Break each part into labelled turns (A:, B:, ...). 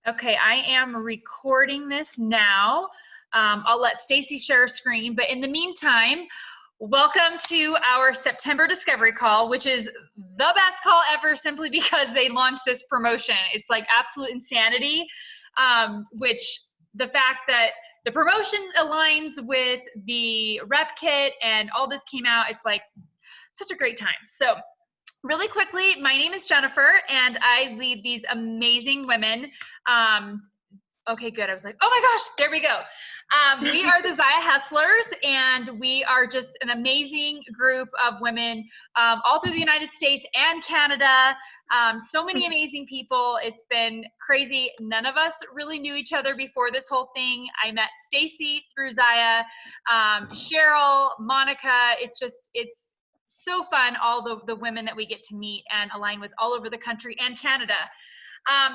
A: Okay, I am recording this now. I'll let Stacy share a screen, but in the meantime, welcome to our September Discovery Call, which is the best call ever simply because they launched this promotion. It's like absolute insanity, which the fact that the promotion aligns with the rep kit and all this came out, it's like such a great time. So really quickly, my name is Jennifer, and I lead these amazing women. Okay, good. I was like, oh my gosh, there we go. We are the Zyia Hustlers, and we are just an amazing group of women all through the United States and Canada. So many amazing people. It's been crazy. None of us really knew each other before this whole thing. I met Stacy through Zyia, Cheryl, Monica. It's so fun, all the women that we get to meet and align with all over the country and Canada.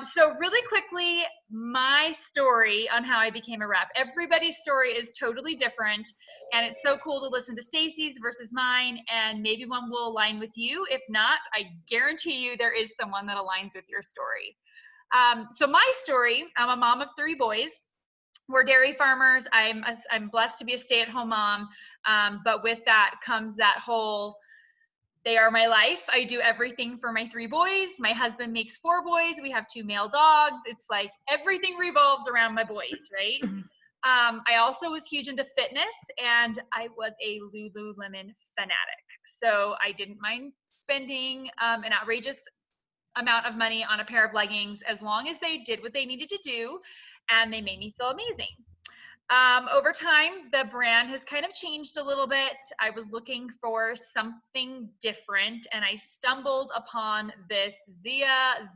A: So really quickly, my story on how I became a rep. Everybody's story is totally different, and it's so cool to listen to Stacy's versus mine, and maybe one will align with you. If not, I guarantee you there is someone that aligns with your story. So my story, I'm a mom of 3 boys. We're dairy farmers. I'm blessed to be a stay-at-home mom, but with that comes that whole, they are my life. I do everything for my 3 boys. My husband makes 4 boys. We have 2 male dogs. It's like everything revolves around my boys, right? I also was huge into fitness, and I was a Lululemon fanatic. So I didn't mind spending an outrageous amount of money on a pair of leggings as long as they did what they needed to do and they made me feel amazing. Over time, the brand has kind of changed a little bit. I was looking for something different, and I stumbled upon this Zyia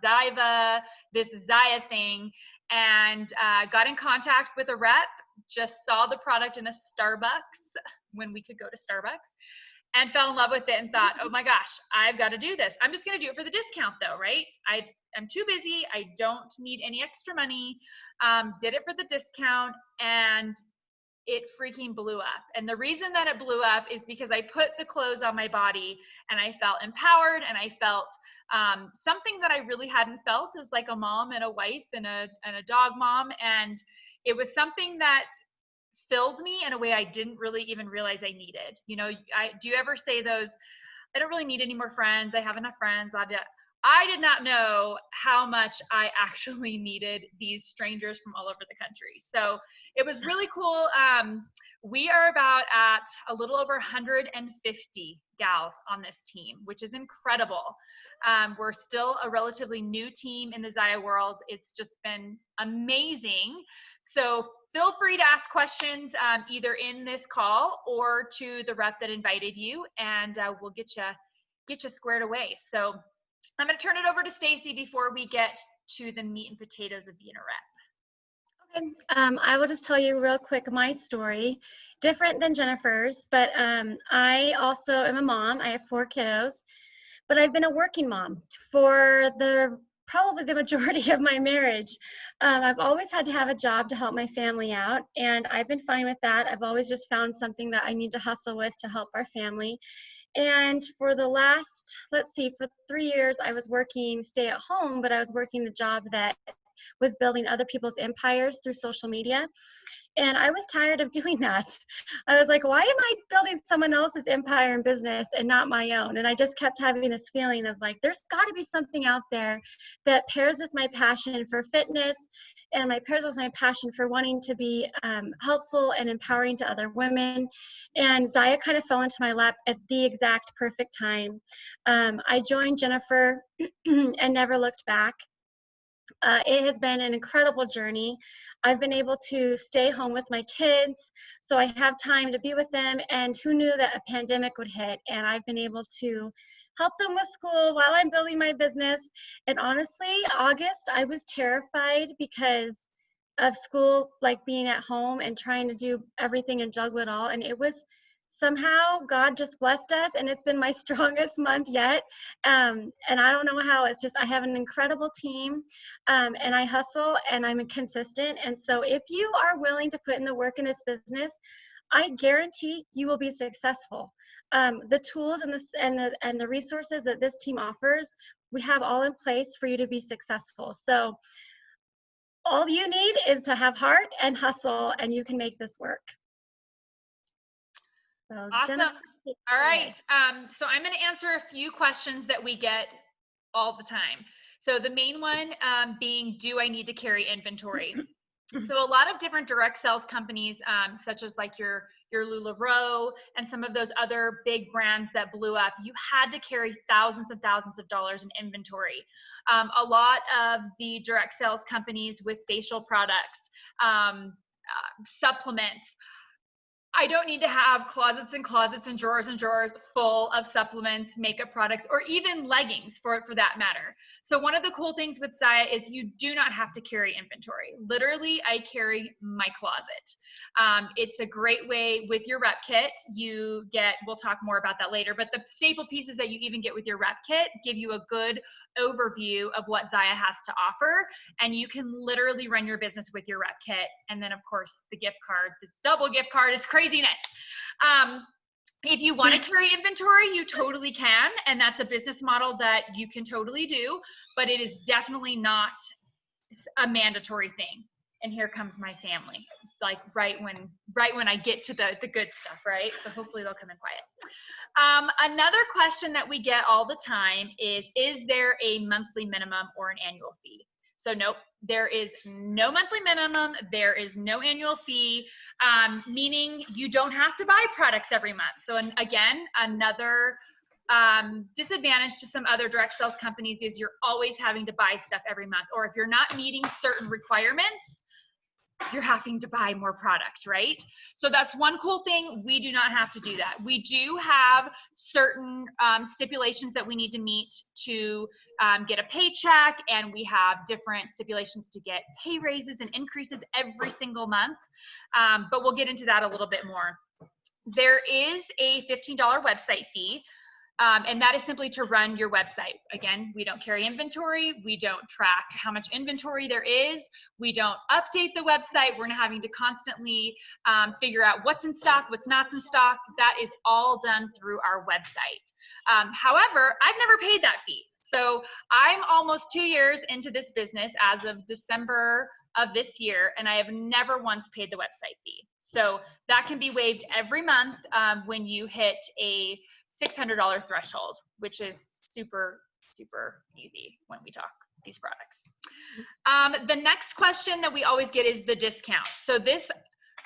A: thing, and got in contact with a rep, just saw the product in a Starbucks when we could go to Starbucks, and fell in love with it and thought, oh my gosh, I've got to do this. I'm just going to do it for the discount though, right? I'm too busy. I don't need any extra money. Did it for the discount, and it freaking blew up. And the reason that it blew up is because I put the clothes on my body and I felt empowered, and I felt something that I really hadn't felt as like a mom and a wife and a dog mom. And it was something that filled me in a way I didn't really even realize I needed. You know, do you ever say those, I don't really need any more friends. I have enough friends. I did not know how much I actually needed these strangers from all over the country. So it was really cool. We are about at a little over 150 gals on this team, which is incredible. We're still a relatively new team in the Zyia world. It's just been amazing. So feel free to ask questions either in this call or to the rep that invited you, and we'll get you squared away. So I'm going to turn it over to Stacy before we get to the meat and potatoes of being a rep.
B: Okay, I will just tell you real quick my story, different than Jennifer's, but I also am a mom. I have 4 kiddos, but I've been a working mom for probably the majority of my marriage. I've always had to have a job to help my family out, and I've been fine with that. I've always just found something that I need to hustle with to help our family. And for the last, for 3 years, I was working stay at home, but I was working a job that was building other people's empires through social media. And I was tired of doing that. I was like, why am I building someone else's empire and business and not my own? And I just kept having this feeling of like, there's got to be something out there that pairs with my passion for fitness and pairs with my passion for wanting to be helpful and empowering to other women. And Zyia kind of fell into my lap at the exact perfect time. I joined Jennifer and never looked back. It has been an incredible journey. I've been able to stay home with my kids, so I have time to be with them, and who knew that a pandemic would hit, and I've been able to help them with school while I'm building my business. And honestly, August, I was terrified because of school, like being at home and trying to do everything and juggle it all, and it was somehow God just blessed us, and it's been my strongest month yet. And I don't know how. It's just I have an incredible team, and I hustle and I'm consistent. And so if you are willing to put in the work in this business, I guarantee you will be successful. The tools and the resources that this team offers, we have all in place for you to be successful. So all you need is to have heart and hustle, and you can make this work. So,
A: Awesome.
B: Jennifer,
A: All right. So I'm going to answer a few questions that we get all the time. So the main one being, do I need to carry inventory? So a lot of different direct sales companies, such as like your LuLaRoe and some of those other big brands that blew up, you had to carry thousands and thousands of dollars in inventory. A lot of the direct sales companies with facial products, supplements, I don't need to have closets and closets and drawers full of supplements, makeup products, or even leggings for that matter. So one of the cool things with Zyia is you do not have to carry inventory. Literally, I carry my closet. It's a great way with your rep kit. You get, we'll talk more about that later, but the staple pieces that you even get with your rep kit give you a good overview of what Zyia has to offer, and you can literally run your business with your rep kit. And then of course the gift card, this double gift card, it's craziness. If you want to carry inventory, you totally can, and that's a business model that you can totally do, but it is definitely not a mandatory thing. And here comes my family, like right when I get to the good stuff, right? So hopefully they'll come in quiet. Another question that we get all the time is there a monthly minimum or an annual fee? So nope, there is no monthly minimum, there is no annual fee, meaning you don't have to buy products every month. So again, another disadvantage to some other direct sales companies is you're always having to buy stuff every month, or if you're not meeting certain requirements, you're having to buy more product, right? So that's one cool thing. We do not have to do that. We do have certain stipulations that we need to meet to get a paycheck, and we have different stipulations to get pay raises and increases every single month, but we'll get into that a little bit more. There is a $15 website fee. And that is simply to run your website. Again, we don't carry inventory. We don't track how much inventory there is. We don't update the website. We're not having to constantly figure out what's in stock, what's not in stock. That is all done through our website. However, I've never paid that fee. So I'm almost 2 years into this business as of December of this year, and I have never once paid the website fee. So that can be waived every month when you hit a $600 threshold, which is super, super easy when we talk these products. The next question that we always get is the discount. So this,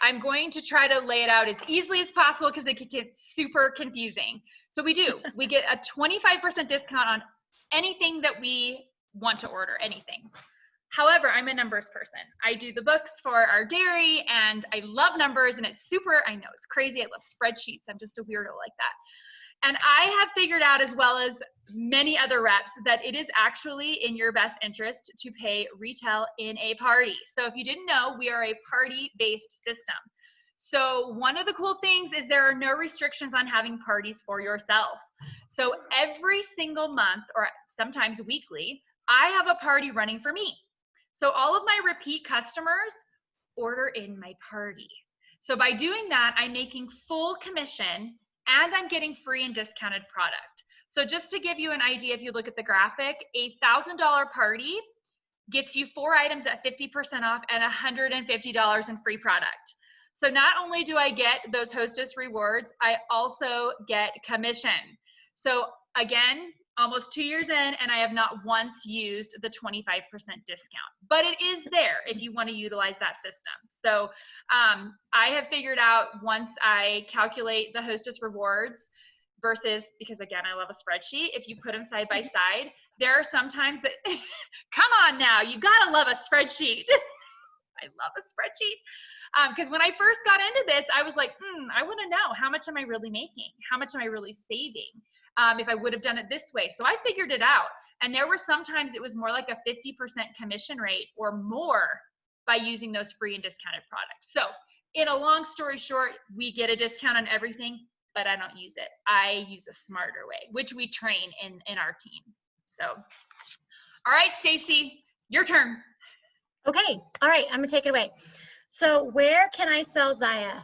A: I'm going to try to lay it out as easily as possible because it can get super confusing. So we get a 25% discount on anything that we want to order, anything. However, I'm a numbers person. I do the books for our dairy, and I love numbers, and it's super, I know it's crazy. I love spreadsheets. I'm just a weirdo like that. And I have figured out, as well as many other reps, that it is actually in your best interest to pay retail in a party. So if you didn't know, we are a party-based system. So one of the cool things is there are no restrictions on having parties for yourself. So every single month, or sometimes weekly, I have a party running for me. So all of my repeat customers order in my party. So by doing that, I'm making full commission, and I'm getting free and discounted product. So just to give you an idea, if you look at the graphic, a $1,000 party gets you 4 items at 50% off and $150 in free product. So not only do I get those hostess rewards, I also get commission. So again, almost 2 years in, and I have not once used the 25% discount, but it is there if you want to utilize that system. So I have figured out, once I calculate the hostess rewards versus, because again, I love a spreadsheet, if you put them side by side, there are some times that, come on now, you gotta love a spreadsheet. I love a spreadsheet. Because when I first got into this, I was like, I want to know, how much am I really making? How much am I really saving if I would have done it this way? So I figured it out. And there were sometimes it was more like a 50% commission rate or more by using those free and discounted products. So in a long story short, we get a discount on everything, but I don't use it. I use a smarter way, which we train in our team. So, all right, Stacy, your turn.
B: Okay, all right, I'm gonna take it away. So where can I sell Zyia?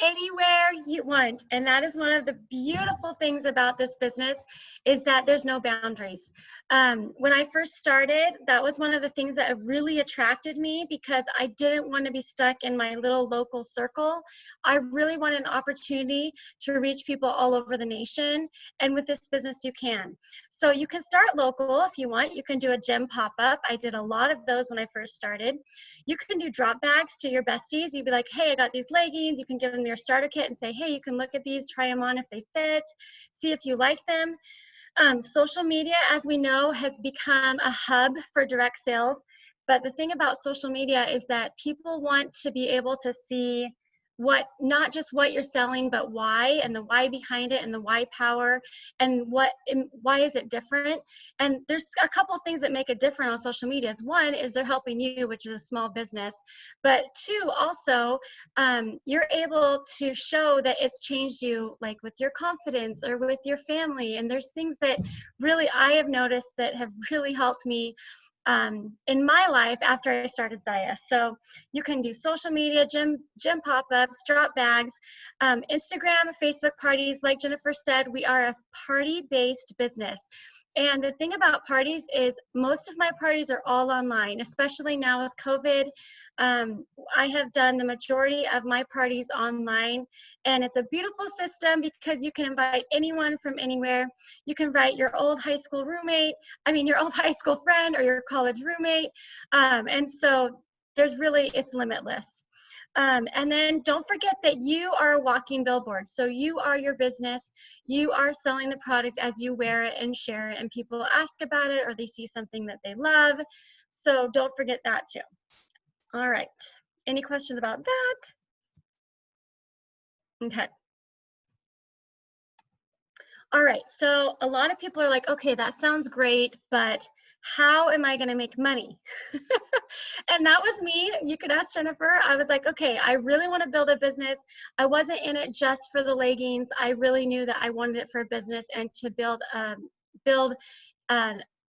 B: anywhere you want. And that is one of the beautiful things about this business, is that there's no boundaries. When I first started, that was one of the things that really attracted me, because I didn't want to be stuck in my little local circle. I really wanted an opportunity to reach people all over the nation. And with this business, you can. So you can start local if you want. You can do a gym pop-up. I did a lot of those when I first started. You can do drop bags to your besties. You'd be like, hey, I got these leggings. You can give them your starter kit and say, hey, you can look at these, try them on if they fit, see if you like them. Social media, as we know, has become a hub for direct sales. But the thing about social media is that people want to be able to see what, not just what you're selling, but why, and the why behind it, and the why power, and why is it different. And there's a couple of things that make it different on social media. One is they're helping you, which is a small business, but two, also, you're able to show that it's changed you, like with your confidence or with your family. And there's things that really I have noticed that have really helped me in my life after I started Zyia. So you can do social media, gym pop-ups, drop bags, Instagram, Facebook parties. Like Jennifer said, we are a party-based business. And the thing about parties is most of my parties are all online, especially now with COVID. I have done the majority of my parties online, and it's a beautiful system because you can invite anyone from anywhere. You can invite your old high school roommate, your old high school friend, or your college roommate. And so it's limitless. And then don't forget that you are a walking billboard. So you are your business. You are selling the product as you wear it and share it, and people ask about it or they see something that they love. So don't forget that too. All right. Any questions about that? Okay. All right. So a lot of people are like, okay, that sounds great, but how am I going to make money? And that was me. You could ask Jennifer. I was like, okay, I really want to build a business. I wasn't in it just for the leggings. I really knew that I wanted it for a business and to build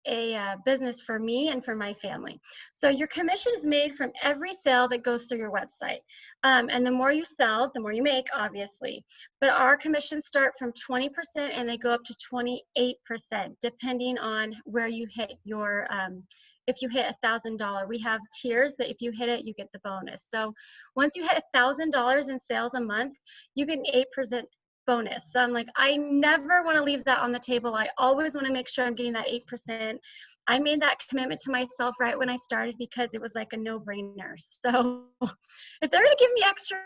B: a business for me and for my family. So your commission is made from every sale that goes through your website. And the more you sell, the more you make, obviously. But our commissions start from 20% and they go up to 28%, depending on where you hit your, if you hit $1,000, we have tiers that if you hit it, you get the bonus. So once you hit $1,000 in sales a month, you get an 8% bonus. So I'm like, I never want to leave that on the table. I always want to make sure I'm getting that 8%. I made that commitment to myself right when I started because it was like a no-brainer. So if they're going to give me extra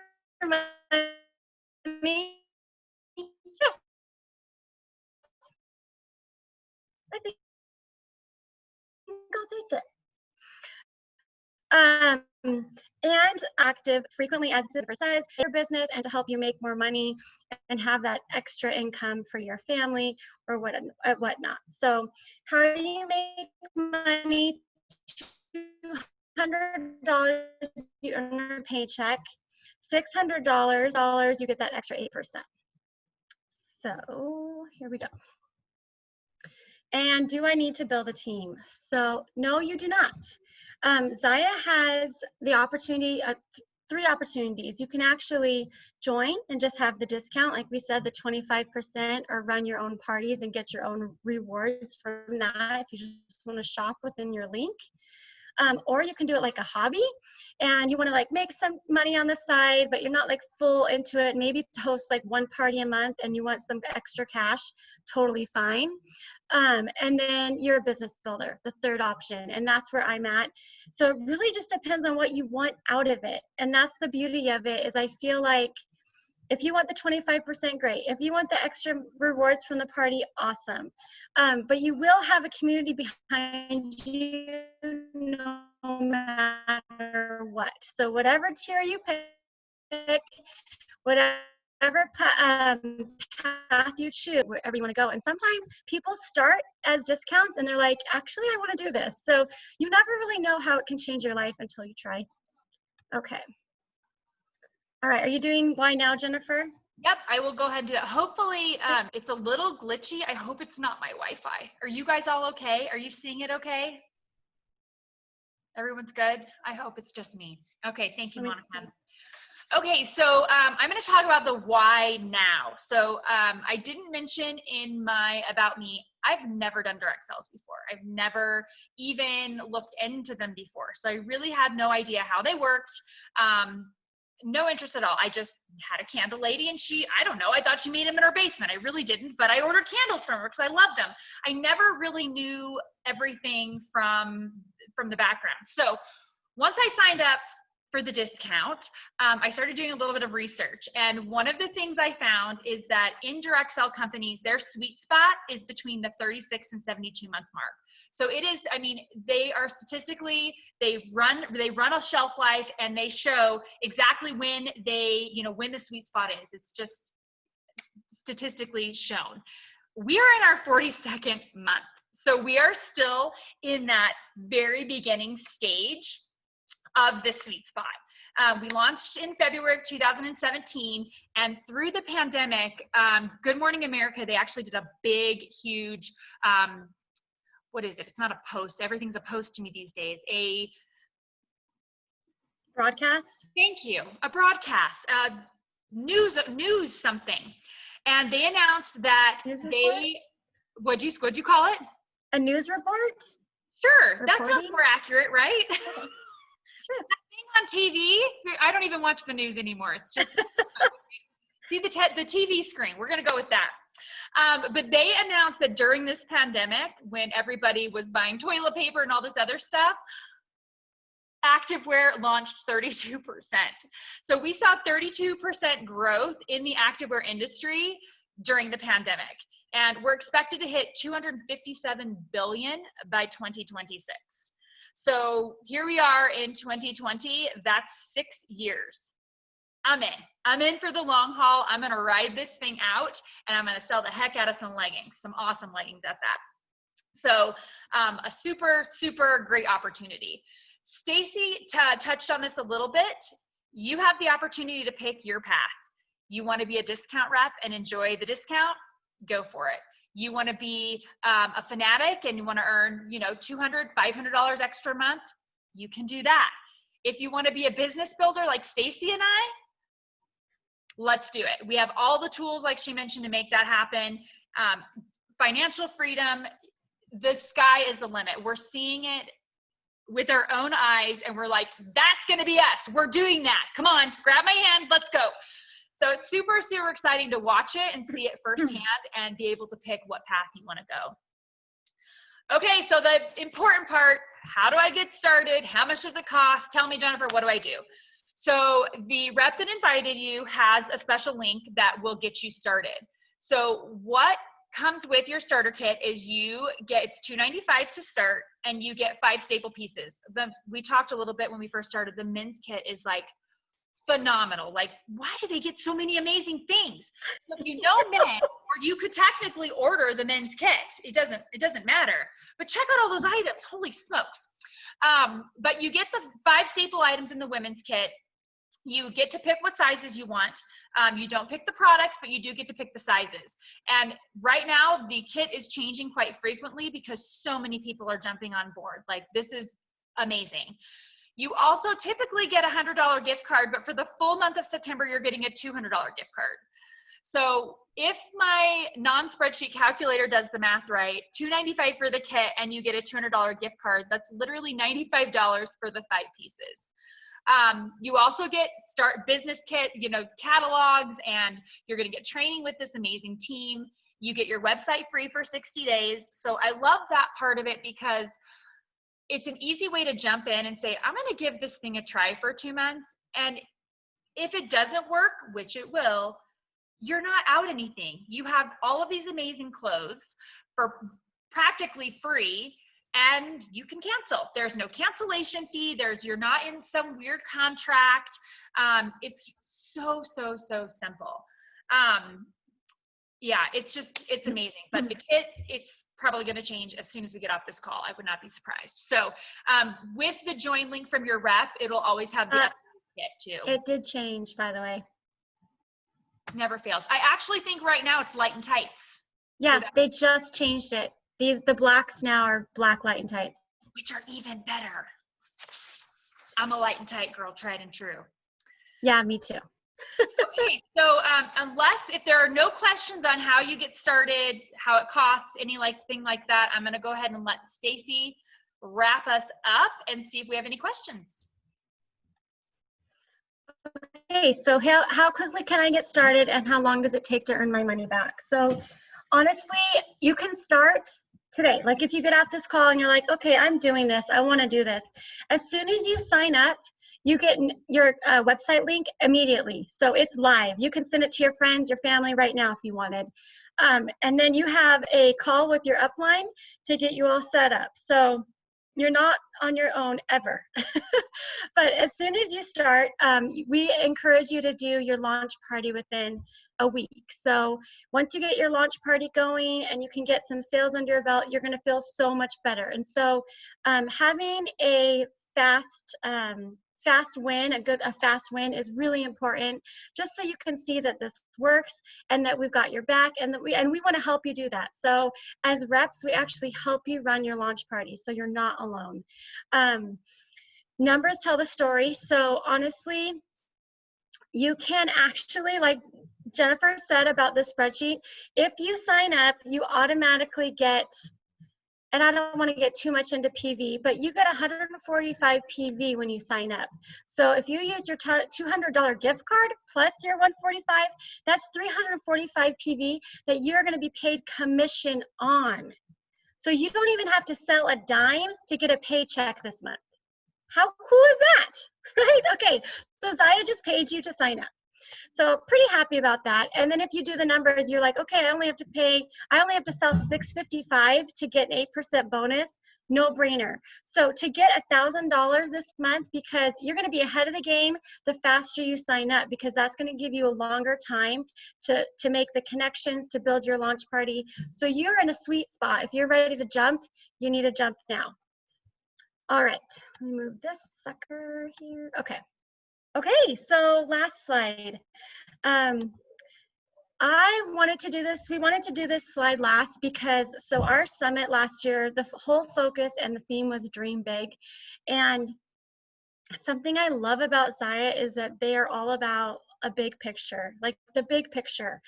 B: money, yes, I think I'll take it. And active frequently, as Jennifer says, your business and to help you make more money and have that extra income for your family or whatnot. So how do you make money? $200 you earn a paycheck, $600 you get that extra 8%. So here we go. And do I need to build a team? So no, you do not. Zyia has the opportunity, 3 opportunities. You can actually join and just have the discount, like we said, the 25%, or run your own parties and get your own rewards from that if you just want to shop within your link. Or you can do it like a hobby and you want to like make some money on the side, but you're not like full into it. Maybe host like 1 party a month and you want some extra cash, totally fine. And then you're a business builder, the 3rd option, and that's where I'm at. So it really just depends on what you want out of it. And that's the beauty of it, is I feel like if you want the 25%, great. If you want the extra rewards from the party, awesome. But you will have a community behind you no matter what. So whatever tier you pick, whatever path you choose, wherever you want to go. And sometimes people start as discounts and they're like, actually, I want to do this. So you never really know how it can change your life until you try. Okay. All right, are you doing why now, Jennifer?
A: Yep, I will go ahead and do that. Hopefully, it's a little glitchy. I hope it's not my Wi-Fi. Are you guys all okay? Are you seeing it okay? Everyone's good? I hope it's just me. Okay, thank you, Monica. Okay, so I'm going to talk about the why now. So I didn't mention in my About Me, I've never done direct sales before. I've never even looked into them before. So I really had no idea how they worked. No interest at all. I just had a candle lady and I don't know, I thought she made them in her basement. I really didn't, but I ordered candles from her because I loved them. I never really knew everything from the background. So once I signed up for the discount, I started doing a little bit of research. And one of the things I found is that in direct sell companies, their sweet spot is between the 36 and 72 month mark. So it is, I mean, they are statistically, they run a shelf life and they show exactly when when the sweet spot is. It's just statistically shown. We are in our 42nd month. So we are still in that very beginning stage of the sweet spot. We launched in February of 2017, and through the pandemic, Good Morning America, they actually did a big, huge, what is it? It's not a post. Everything's a post to me these days. A
B: broadcast?
A: Thank you. A broadcast, news something. And they announced that what'd you call it?
B: A news report?
A: Sure, that sounds more accurate, right?
B: Sure.
A: That thing on TV, I don't even watch the news anymore. It's just, see the TV screen. We're going to go with that. But they announced that during this pandemic, when everybody was buying toilet paper and all this other stuff, activewear launched 32%. So we saw 32% growth in the activewear industry during the pandemic. And we're expected to hit 257 billion by 2026. So here we are in 2020, that's 6 years. I'm in for the long haul. I'm gonna ride this thing out and I'm gonna sell the heck out of some leggings, some awesome leggings at that. So a super, super great opportunity. Stacy touched on this a little bit. You have the opportunity to pick your path. You wanna be a discount rep and enjoy the discount? Go for it. You want to be a fanatic and you want to earn, $200, $500 extra a month, you can do that. If you want to be a business builder like Stacy and I, let's do it. We have all the tools, like she mentioned, to make that happen. Financial freedom, the sky is the limit. We're seeing it with our own eyes and we're like, that's going to be us. We're doing that. Come on, grab my hand, let's go. So it's super, super exciting to watch it and see it firsthand and be able to pick what path you want to go. Okay, so the important part, how do I get started? How much does it cost? Tell me, Jennifer, what do I do? So the rep that invited you has a special link that will get you started. So what comes with your starter kit is it's $295 to start and you get 5 staple pieces. We talked a little bit when we first started, the men's kit is like phenomenal. Like, why do they get so many amazing things? So if you know men, or you could technically order the men's kit. It doesn't matter. But check out all those items. Holy smokes. But you get the 5 staple items in the women's kit. You get to pick what sizes you want. You don't pick the products, but you do get to pick the sizes. And right now, the kit is changing quite frequently because so many people are jumping on board. Like, this is amazing. You also typically get a $100 gift card, but for the full month of September, you're getting a $200 gift card. So if my non-spreadsheet calculator does the math right, $295 for the kit and you get a $200 gift card, that's literally $95 for the 5 pieces. You also get business kit, catalogs, and you're going to get training with this amazing team. You get your website free for 60 days. So I love that part of it because it's an easy way to jump in and say, I'm going to give this thing a try for 2 months. And if it doesn't work, which it will, you're not out anything. You have all of these amazing clothes for practically free and you can cancel. There's no cancellation fee. You're not in some weird contract. It's so, so, so simple. Yeah, it's amazing. But the kit, it's probably going to change as soon as we get off this call. I would not be surprised. So with the join link from your rep, it'll always have the kit too.
B: It did change, by the way.
A: Never fails. I actually think right now it's light and tights.
B: Yeah, they just changed it. The blacks now are black, light, and tight.
A: Which are even better. I'm a light and tight girl, tried and true.
B: Yeah, me too.
A: Okay, so if there are no questions on how you get started, how it costs, any thing like that, I'm going to go ahead and let Stacy wrap us up and see if we have any questions.
B: Okay, so how quickly can I get started, and how long does it take to earn my money back? So honestly, you can start today. Like if you get off this call and you're like, okay, I'm doing this, I want to do this. As soon as you sign up, you get your website link immediately. So it's live. You can send it to your friends, your family right now if you wanted. And then you have a call with your upline to get you all set up. So you're not on your own ever. But as soon as you start, we encourage you to do your launch party within a week. So once you get your launch party going and you can get some sales under your belt, you're going to feel so much better. And so having a fast win, a fast win is really important, just so you can see that this works and that we've got your back, and that we want to help you do that. So as reps, we actually help you run your launch party, so you're not alone. Numbers tell the story. So honestly, you can actually, like Jennifer said about the spreadsheet, if you sign up, you automatically get, and I don't want to get too much into PV, but you get 145 PV when you sign up. So if you use your $200 gift card plus your 145, that's 345 PV that you're going to be paid commission on. So you don't even have to sell a dime to get a paycheck this month. How cool is that, right? Okay, so Zyia just paid you to sign up. So pretty happy about that. And then if you do the numbers, you're like, okay, I only have to sell $655 to get an 8% bonus. No brainer. So to get $1,000 this month, because you're going to be ahead of the game the faster you sign up, because that's going to give you a longer time to make the connections, to build your launch party. So you're in a sweet spot. If you're ready to jump, you need to jump now. All right, let me move this sucker here. Okay. Okay, so last slide. I wanted to do this, we wanted to do this slide last because, so our summit last year, the whole focus and the theme was dream big. And something I love about Zyia is that they are all about a big picture, like the big picture.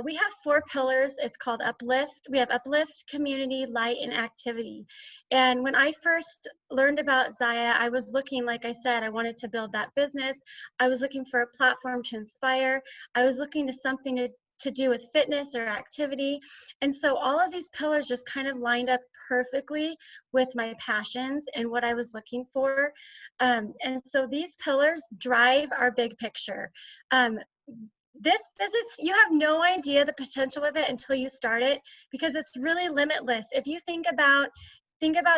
B: We have 4 pillars. It's called Uplift. We have Uplift, Community, Light, and Activity. And when I first learned about Zyia, I was looking, like I said, I wanted to build that business. I was looking for a platform to inspire. I was looking to something to do with fitness or activity. And so all of these pillars just kind of lined up perfectly with my passions and what I was looking for. And so these pillars drive our big picture. This business, you have no idea the potential with it until you start it, because it's really limitless. If you think about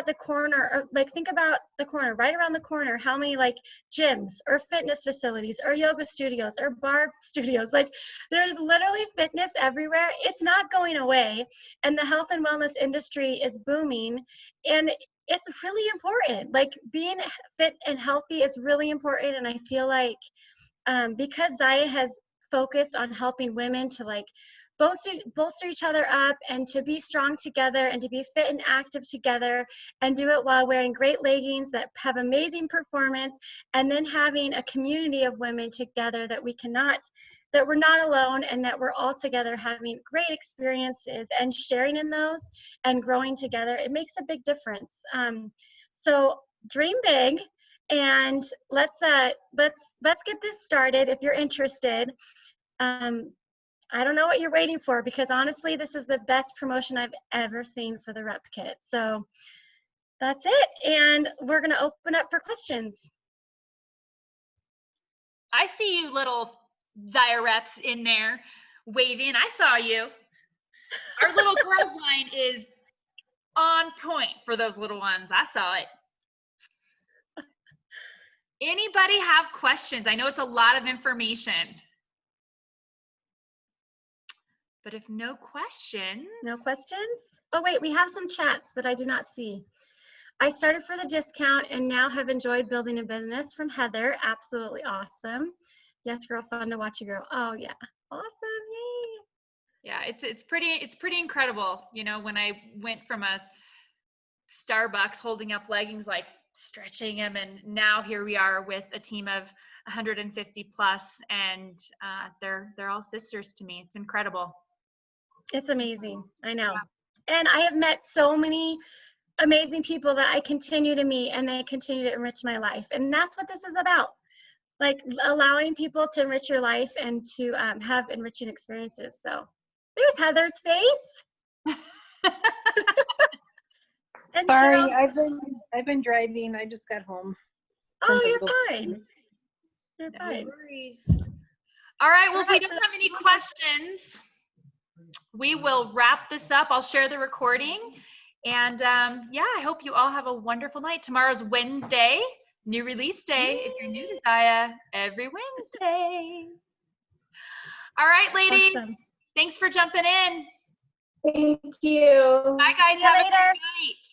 B: the corner, or like think about the corner, right around the corner, how many like gyms or fitness facilities or yoga studios or bar studios, like there's literally fitness everywhere. It's not going away, and the health and wellness industry is booming, and it's really important. Like being fit and healthy is really important, and I feel like because Zyia has focused on helping women to like bolster each other up and to be strong together and to be fit and active together, and do it while wearing great leggings that have amazing performance, and then having a community of women together that we're not alone, and that we're all together having great experiences and sharing in those and growing together. It makes a big difference. So dream big, and let's get this started if you're interested. I don't know what you're waiting for, because honestly, this is the best promotion I've ever seen for the Rep Kit. So that's it, and we're gonna open up for questions.
A: I see you little Zyia reps in there waving. I saw you. Our little girls line is on point for those little ones. I saw it. Anybody have questions? I know it's a lot of information. But if no questions.
B: No questions? Oh wait, we have some chats that I did not see. I started for the discount and now have enjoyed building a business, from Heather. Absolutely awesome. Yes, girl, fun to watch you grow. Oh yeah, awesome, yay.
A: Yeah, it's pretty incredible. You know, when I went from a Starbucks holding up leggings like stretching them. And now here we are with a team of 150 plus, and they're all sisters to me. It's incredible.
B: It's amazing. I know. And I have met so many amazing people that I continue to meet, and they continue to enrich my life. And that's what this is about. Like allowing people to enrich your life and to have enriching experiences. So there's Heather's face. And
C: Sorry,
B: Cheryl,
C: I've been driving. I just got home.
B: oh, you're fine. You're
A: No
B: fine.
A: worries. All right, well, if we
B: All right,
A: don't
B: so-
A: have any questions, we will wrap this up. I'll share the recording. And yeah, I hope you all have a wonderful night. Tomorrow's Wednesday, new release day. If you're new to Zyia, every Wednesday. All right, ladies.
B: Awesome.
A: Thanks for jumping in.
C: Thank you.
A: Bye, guys.
B: See you
A: Have a
B: later.
A: good night.